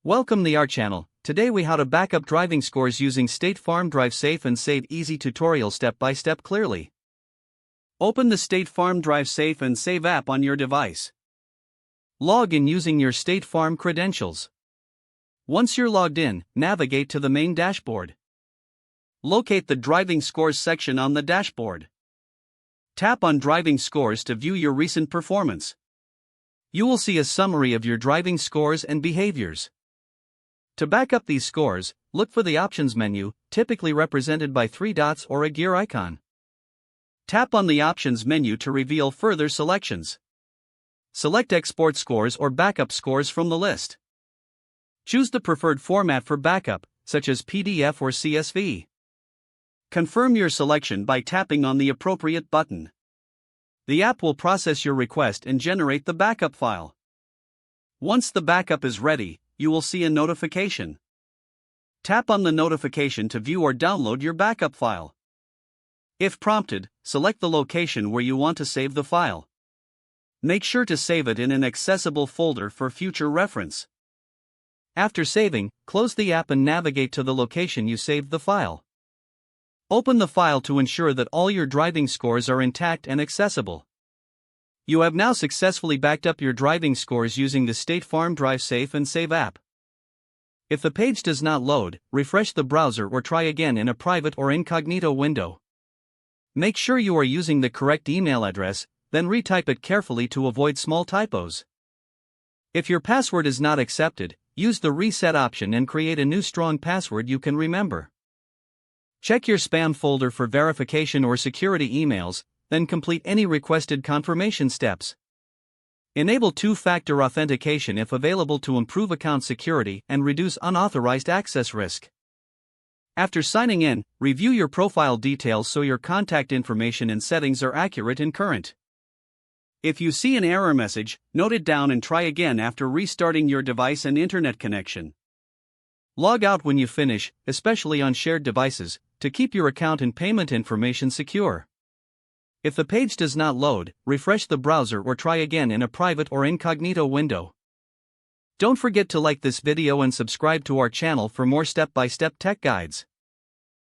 Welcome to our channel. Today we how to backup driving scores using State Farm Drive Safe and Save Easy tutorial step by step clearly. Open the State Farm Drive Safe and Save app on your device. Log in using your State Farm credentials. Once you're logged in, navigate to the main dashboard. Locate the Driving Scores section on the dashboard. Tap on Driving Scores to view your recent performance. You will see a summary of your driving scores and behaviors. To back up these scores, look for the Options menu, typically represented by 3 dots or a gear icon. Tap on the Options menu to reveal further selections. Select Export Scores or Backup Scores from the list. Choose the preferred format for backup, such as PDF or CSV. Confirm your selection by tapping on the appropriate button. The app will process your request and generate the backup file. Once the backup is ready, you will see a notification. Tap on the notification to view or download your backup file. If prompted, select the location where you want to save the file. Make sure to save it in an accessible folder for future reference. After saving, close the app and navigate to the location you saved the file. Open the file to ensure that all your driving scores are intact and accessible. You have now successfully backed up your driving scores using the State Farm Drive Safe and Save app. If the page does not load, refresh the browser or try again in a private or incognito window. Make sure you are using the correct email address, then retype it carefully to avoid small typos. If your password is not accepted, use the reset option and create a new strong password you can remember. Check your spam folder for verification or security emails, then complete any requested confirmation steps. Enable two-factor authentication if available to improve account security and reduce unauthorized access risk. After signing in, review your profile details so your contact information and settings are accurate and current. If you see an error message, note it down and try again after restarting your device and internet connection. Log out when you finish, especially on shared devices, to keep your account and payment information secure. If the page does not load, refresh the browser or try again in a private or incognito window. Don't forget to like this video and subscribe to our channel for more step-by-step tech guides.